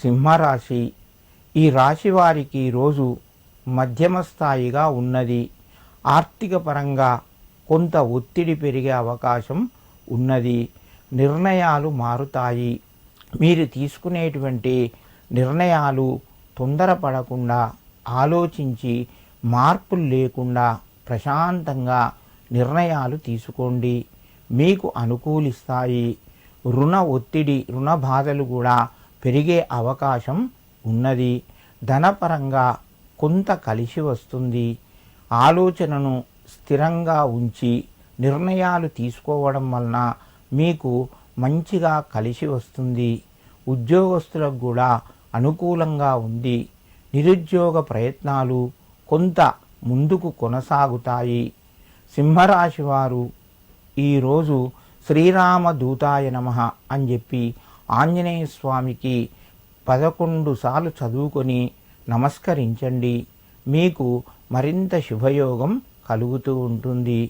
సింహరాశి. ఈ రాశి వారికి రోజు మధ్యమ స్థాయిగా ఉన్నది. ఆర్థిక పరంగా కొంత ఒత్తిడి పెరిగే అవకాశం ఉన్నది. నిర్ణయాలు మారుతాయి. మీరు తీసుకునేటువంటి నిర్ణయాలు తొందరపడకుండా ఆలోచించి మార్పులు లేకుండా ప్రశాంతంగా నిర్ణయాలు తీసుకోండి. మీకు అనుకూలిస్తాయి. రుణ ఒత్తిడి, రుణ బాధలు కూడా పెరిగే అవకాశం ఉన్నది. ధనపరంగా కొంత కలిసి వస్తుంది. ఆలోచనను స్థిరంగా ఉంచి నిర్ణయాలు తీసుకోవడం వలన మీకు మంచిగా కలిసి వస్తుంది. ఉద్యోగస్తులకు కూడా అనుకూలంగా ఉంది. నిరుద్యోగ ప్రయత్నాలు కొంత ముందుకు కొనసాగుతాయి. సింహరాశి వారు ఈరోజు శ్రీరామ దూతాయ నమః అని చెప్పి ఆంజనేయ స్వామికి 11 సార్లు చదువుకొని నమస్కరించండి. మీకు మరింత శుభయోగం కలుగుతూ ఉంటుంది.